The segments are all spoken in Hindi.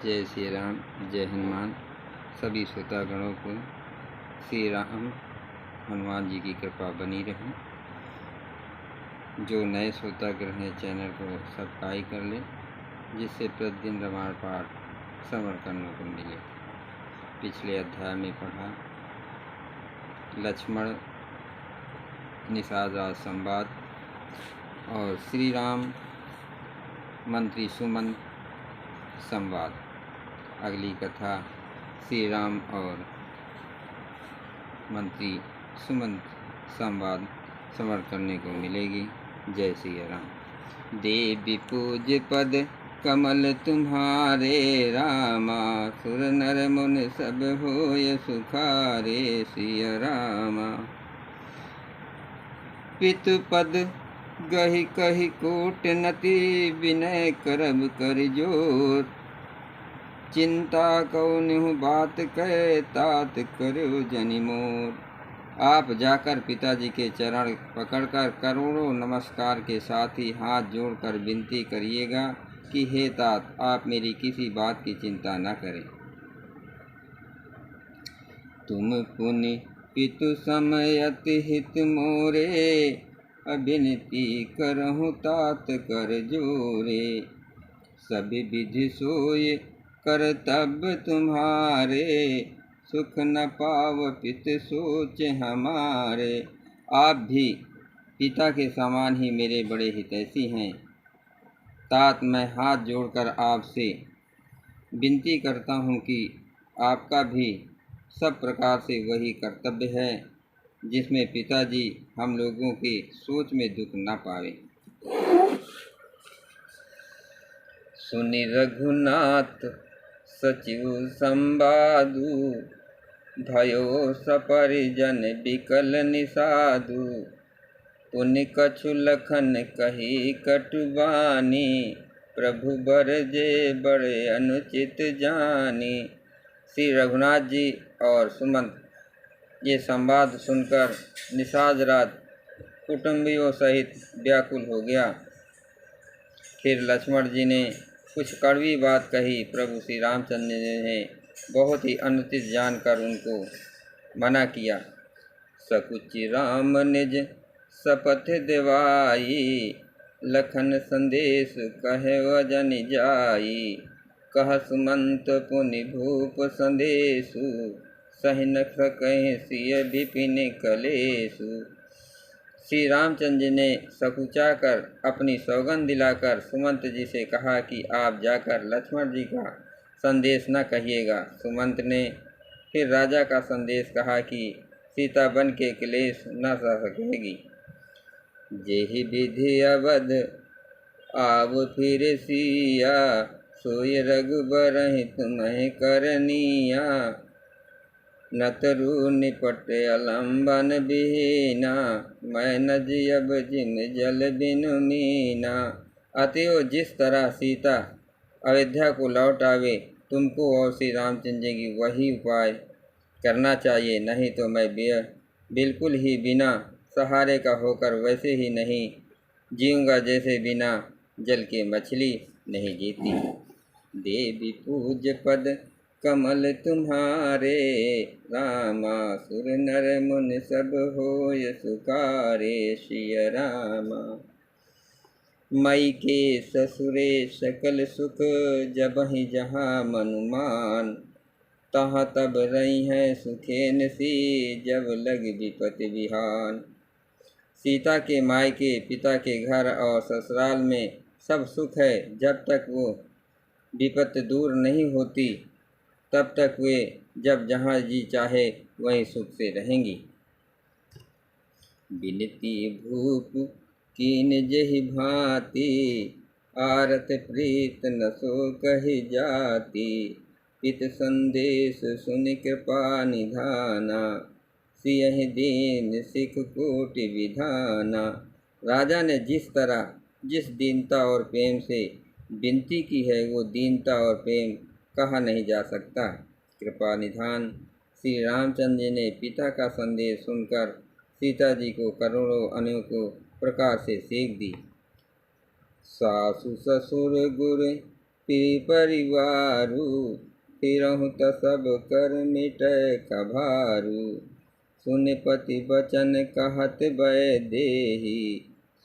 जय श्री राम। जय हनुमान। सभी श्रोतागणों को श्री राम हनुमान जी की कृपा बनी रहे। जो नए श्रोतागण हैं चैनल को सब्सक्राइब कर लें, जिससे प्रतिदिन रामायण पाठ श्रवण करने को मिले। पिछले अध्याय में पढ़ा लक्ष्मण निषाद राज संवाद और श्री राम मंत्री सुमंत संवाद। अगली कथा श्री राम और मंत्री सुमंत संवाद श्रवण करने को मिलेगी। जय श्री राम। देवी पूज पद कमल तुम्हारे, रामा सुर नर मुनि सब होय सुखारे। सिया रामा पितु पद गहि कहि कोट नति, विनय करब कर जोर। चिंता कौनिहु बात कह, तात करो जनि मोर। आप जाकर पिताजी के चरण पकड़कर करोड़ों नमस्कार के साथ ही हाथ जोड़कर विनती करिएगा कि हे तात, आप मेरी किसी बात की चिंता न करें। तुम पुनि पितु समयति हित मोरे, अबिनती करहु तात कर जोरे। सभी विधि सोय कर्तव्य तुम्हारे, सुख न पाव पित सोच हमारे। आप भी पिता के समान ही मेरे बड़े हितैषी हैं। तात, मैं हाथ जोड़कर आपसे विनती करता हूँ कि आपका भी सब प्रकार से वही कर्तव्य है जिसमें पिताजी हम लोगों के सोच में दुख न पावे। सुनि रघुनाथ सचिव संवादु, भयो सपरिजन विकल निषादु। पुनि कछु लखन कही कटुबानी, प्रभु बर जे बड़े अनुचित जानी। श्री रघुनाथ जी और सुमंत ये संवाद सुनकर निषाद राज कुटुंबियों सहित व्याकुल हो गया। फिर लक्ष्मण जी ने कुछ कड़वी बात कही। प्रभु श्री रामचंद्र जी ने बहुत ही अनुचित जानकर उनको मना किया। सकुचि राम निज शपथ देवाई, लखन संदेश कहे वजन जाई। कह सुमंत पुनि भूप संदेशु, सहि न सकहि सिय विपिन कलेशु। श्री रामचंद्र जी ने सकुचा कर अपनी सौगंध दिलाकर सुमंत जी से कहा कि आप जाकर लक्ष्मण जी का संदेश न कहिएगा। सुमंत ने फिर राजा का संदेश कहा कि सीता बन के क्लेश न सह सकेगी। जेहि विधि अवध आव फिर सिया, सोय रघुबर तुम्हें करनिया। नतरु निपट अलम्बन बिहीना, मैं न जियब जिन जल बिनु मीना। अतएव जिस तरह सीता अयोध्या को लौट आवे, तुमको और श्री रामचंद्र जी की वही उपाय करना चाहिए, नहीं तो मैं बिल्कुल ही बिना सहारे का होकर वैसे ही नहीं जीऊँगा जैसे बिना जल के मछली नहीं जीती। देवी पूज पद कमल तुम्हारे, रामा सुर नर मुनि सब होय सुखारे। सिया रामा मई के ससुरे सकल सुख, जबहि जहाँ मनुमान। तहाँ तब रही हैं सुखेन सी, जब लग विपति विहान। सीता के मायके पिता के घर और ससुराल में सब सुख है। जब तक वो विपत्ति दूर नहीं होती तब तक वे जब जहाँ जी चाहे वहीं सुख से रहेंगी। बिनती भूप कीन जेहि भांति, आरत प्रीत न सो कहि जाति। पित संदेश सुनि कृपा निधाना, सियहि दीन सिख कोटि विधाना। राजा ने जिस तरह जिस दीनता और प्रेम से विनती की है, वो दीनता और प्रेम कहा नहीं जा सकता। कृपा निधान श्री रामचंद्र जी ने पिता का संदेश सुनकर सीता जी को करोड़ों अनेकों प्रकार से सेक दी। सासु ससुर गुर प्रिय परिवारू, फिरहु त सब कर मिटै कभारू। सुन पति बचन कहत भय देहि,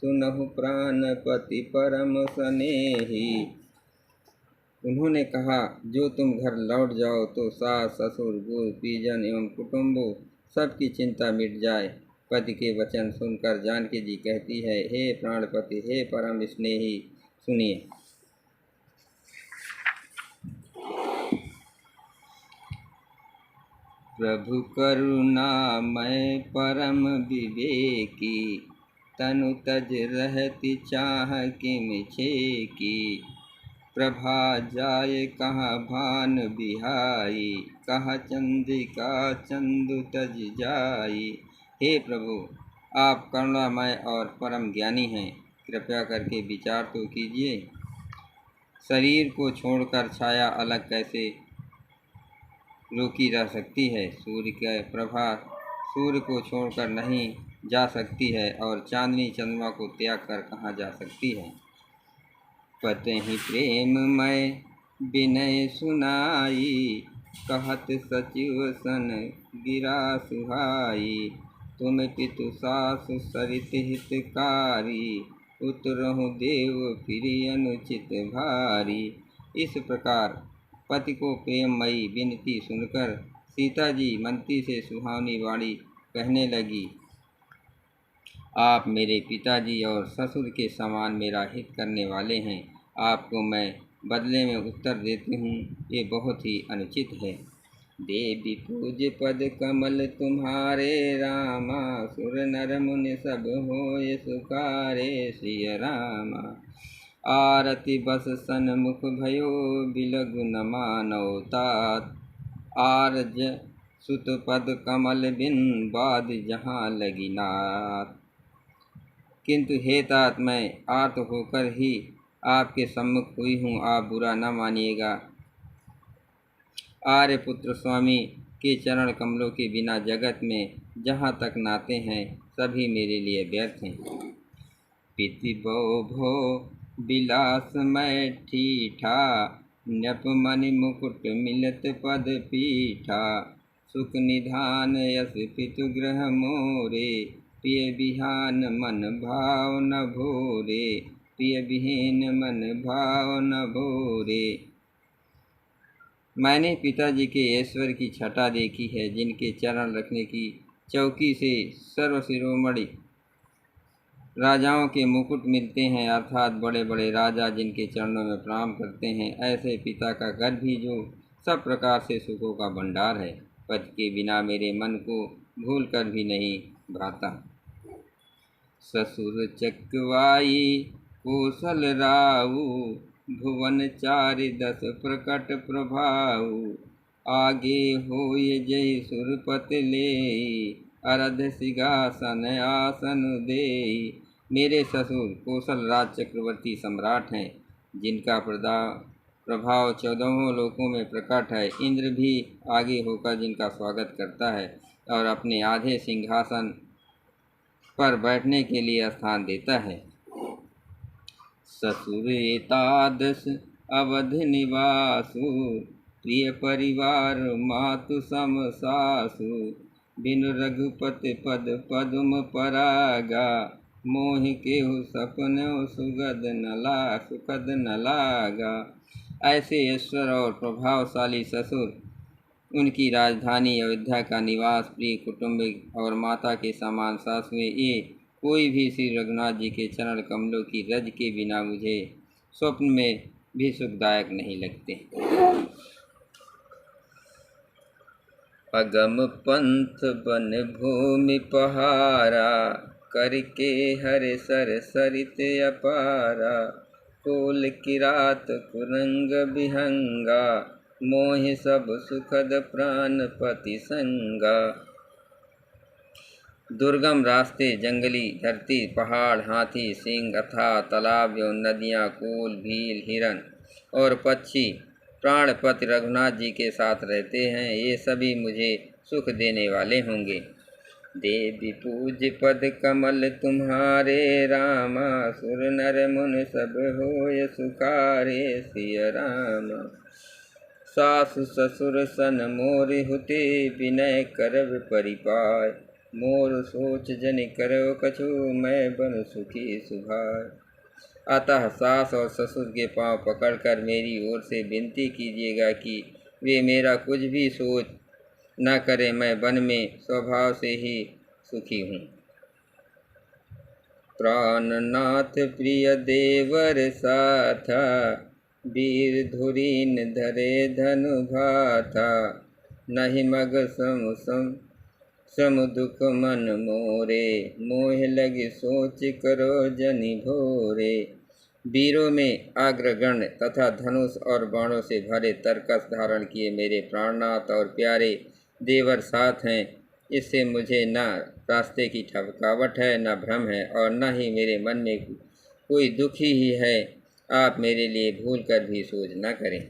सुनहु प्राणपति परम स्नेही। उन्होंने कहा, जो तुम घर लौट जाओ तो सास ससुर गुरु परिजन एवं कुटुंबों सबकी चिंता मिट जाए। पति के वचन सुनकर जानकी जी कहती है, हे प्राणपति, हे परम स्नेही, सुनिए। प्रभु करुणामय परम विवेकी, तनु तज रहति चाह किम छेकी। प्रभा जाय कहाँ भान बिहाई, कहाँ चंद्रिका चंदु तज जाई। हे प्रभु, आप करुणामय और परम ज्ञानी हैं, कृपया करके विचार तो कीजिए। शरीर को छोड़कर छाया अलग कैसे रोकी रह सकती है? सूर्य की प्रभा सूर्य को छोड़कर नहीं जा सकती है और चांदनी चंद्रमा को त्याग कर कहाँ जा सकती है? पतहि प्रेममय विनय सुनाई, कहत सचिव सन गिरा सुहाई। तुम पितु सासु सरित हितकारी, उतरहु देव फिर अनुचित भारी। इस प्रकार पति को प्रेममयी विनती सुनकर सीता जी मंत्री से सुहावनी वाणी कहने लगी, आप मेरे पिताजी और ससुर के समान मेरा हित करने वाले हैं। आपको मैं बदले में उत्तर देती हूँ, ये बहुत ही अनुचित है। देवी पूज पद कमल तुम्हारे रामा, सुर नर मुनि सब होय सुखारे सिय रामा। आरती बस सन्मुख भयो, बिलगु न मानव तात। आरज सुत पद कमल बिन, बाद जहाँ लगी नाथ। किंतु हे तात, मैं आर्त होकर ही आपके सम्मुख हुई हूँ, आप बुरा न मानिएगा। आर्यपुत्र स्वामी के चरण कमलों के बिना जगत में जहाँ तक नाते हैं सभी मेरे लिए व्यर्थ हैं। पिति बो भो विलासमय ठीठा, नप मणि मुकुट मिलत पद पीठा। सुख निधान यस पितु गृह मोरे, प्रिय बिहान मन भाव न भोरे। प्रिय विहीन मन भाव न भोरे। मैंने पिताजी के ऐश्वर्य की छटा देखी है, जिनके चरण रखने की चौकी से सर्वशिरोमणि राजाओं के मुकुट मिलते हैं, अर्थात बड़े बड़े राजा जिनके चरणों में प्रणाम करते हैं। ऐसे पिता का घर भी जो सब प्रकार से सुखों का भंडार है, पति के बिना मेरे मन को भूल कर भी नहीं भाता। ससुर चकवाई कौशल राऊ, भुवन चारि दस प्रकट प्रभाऊ। आगे होय जय सुरपति लेई, अरध सिंहासन आसन देई। मेरे ससुर कौशल राज चक्रवर्ती सम्राट हैं, जिनका प्रभाव 14 लोकों में प्रकट है। इंद्र भी आगे होकर जिनका स्वागत करता है और अपने आधे सिंहासन पर बैठने के लिए स्थान देता है। ससुर एतादृश अवध निवासु, प्रिय परिवार मातु सम सासु। बिनु रघुपति पद पदुम परागा, मोहि केहु सपनो सुखद न लागा। ऐसे ईश्वर और प्रभावशाली ससुर, उनकी राजधानी अयोध्या का निवास, प्रिय कुटुंबिक और माता के समान सासुएं, ये कोई भी श्री रघुनाथ जी के चरण कमलों की रज के बिना मुझे स्वप्न में भी सुखदायक नहीं लगते। अगम पंथ बन भूमि पहारा, करके हर सर सरित अपारा। कोल किरात कुरंग विहंगा, मोहि सब सुखद प्राणपति संगा। दुर्गम रास्ते, जंगली धरती, पहाड़, हाथी, सिंह, अथाह तालाब एवं नदियाँ, कोल, भील, हिरन और पक्षी प्राणपति रघुनाथ जी के साथ रहते हैं। ये सभी मुझे सुख देने वाले होंगे। देवी पूज पद कमल तुम्हारे, रामा सुर नर मुन सब होय सुखारे। सिय राम सासु ससुर सन मोर हुते, विनय करब परिपाय। मोर सोच जन करो कछु, मैं बन सुखी सुभाय। अतः सास और ससुर के पांव पकड़कर मेरी ओर से विनती कीजिएगा कि वे मेरा कुछ भी सोच न करें। मैं वन में स्वभाव से ही सुखी हूँ। प्राणनाथ प्रिय देवर साथा, वीर धुरीन धरे धनु भाथा। नहीं मग सम दुख मन मोरे, मोह लगी सोच करो जनि भोरे। वीरों में अग्रगण्य तथा धनुष और बाणों से भरे तरकस धारण किए मेरे प्राणनाथ और प्यारे देवर साथ हैं। इससे मुझे न रास्ते की थकावट है, न भ्रम है, और न ही मेरे मन में कोई दुखी ही है। आप मेरे लिए भूल कर भी सोच न करें।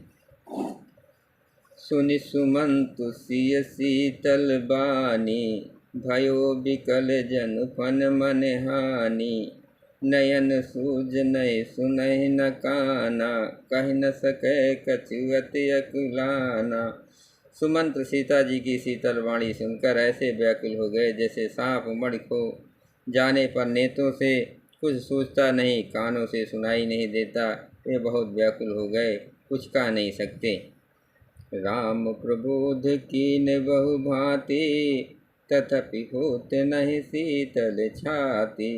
सुनि सुमंतु सिय शीतल बानी, भयो विकल जन फन मन हानि। नयन सूज नय सुनहि न काना, कहि न सकै कछु अति अकुलाना। सुमंत्र सीता जी की शीतल वाणी सुनकर ऐसे व्याकुल हो गए जैसे सांप मणि खो जाने पर नेत्रों से कुछ सूझता नहीं, कानों से सुनाई नहीं देता। वे बहुत व्याकुल हो गए, कुछ कह नहीं सकते। राम प्रबोध कीन बहु भांति, तथापि होत नहीं शीतल छाती।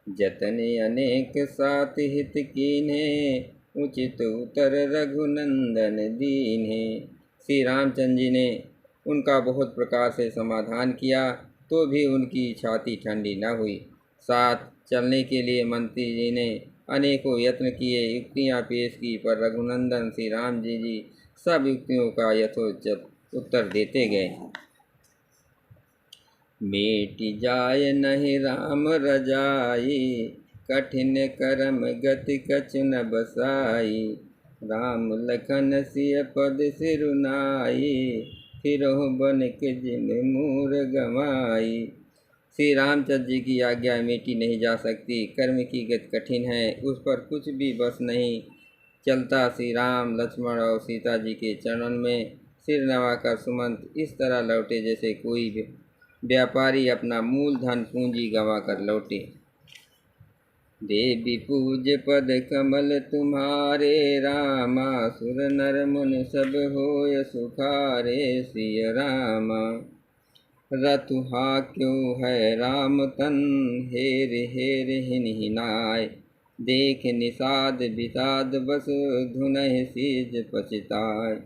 जतन अनेक सात हित कीन्हे, उचित उत्तर रघुनंदन दीन्हे। श्री रामचंद्र जी ने उनका बहुत प्रकार से समाधान किया, तो भी उनकी छाती ठंडी न हुई। साथ चलने के लिए मंत्री जी ने अनेकों यत्न किए, युक्तियाँ पेश की, पर रघुनंदन श्री राम जी सब युक्तियों का यथोचित उत्तर देते गए। मेटि जाय नहीं राम रजाई, कठिन करम गति कछु न बसाई। राम लखन सिय पद सिरुनाई, फिरहु बनिक जिन मूर गमाई। श्री रामचंद्र जी की आज्ञा मेटी नहीं जा सकती। कर्म की गति कठिन है, उस पर कुछ भी बस नहीं चलता। श्री राम लक्ष्मण और सीता जी के चरणों में सिर नवाकर सुमंत इस तरह लौटे जैसे कोई व्यापारी अपना मूलधन पूंजी गंवा कर लौटे। देवी पूज पद कमल तुम्हारे, रामा सुर नर मुन सब होय सुखारे। सिय रामा रतुहा क्यों है राम तन, हेर हेर हिन हिनाय। देख निषाद विषाद बस, धुनहि सीज पछिताय।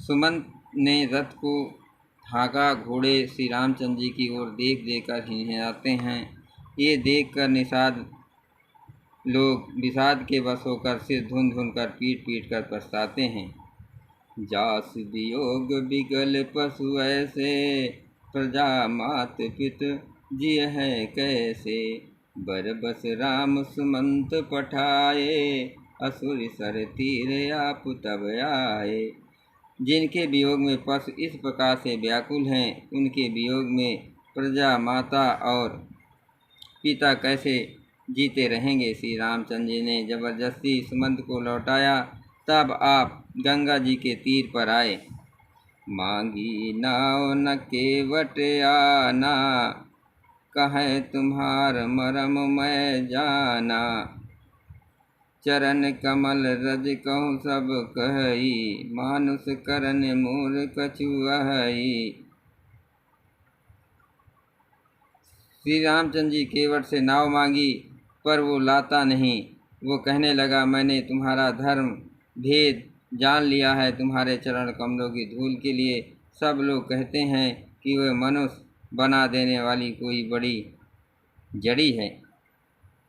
सुमंत ने रथ को हाँका। घोड़े श्री रामचंद्र जी की ओर देख देकर हिनहिनाते हैं। ये देखकर निषाद लोग विषाद के वश होकर सिर धुन धुन कर पीट पीट कर पछताते हैं। जास वियोग बिगल पशु ऐसे, प्रजा मात पित जिय है कैसे। बर बस राम सुमंत पठाए, असुर सर तीर आप तब आए। जिनके वियोग में पशु इस प्रकार से व्याकुल हैं, उनके वियोग में प्रजा माता और पिता कैसे जीते रहेंगे। श्री रामचंद्र जी ने जबरदस्ती सुमंत को लौटाया। तब आप गंगा जी के तीर पर आए। मांगी नाव न केवट आना, कहे तुम्हार मरम मैं जाना। चरण कमल रज कहूँ सब कहई, मानुष करन मोर कछु अहई। श्री रामचंद्र जी केवट से नाव मांगी, पर वो लाता नहीं। वो कहने लगा, मैंने तुम्हारा धर्म भेद जान लिया है। तुम्हारे चरण कमलों की धूल के लिए सब लोग कहते हैं कि वह मनुष्य बना देने वाली कोई बड़ी जड़ी है।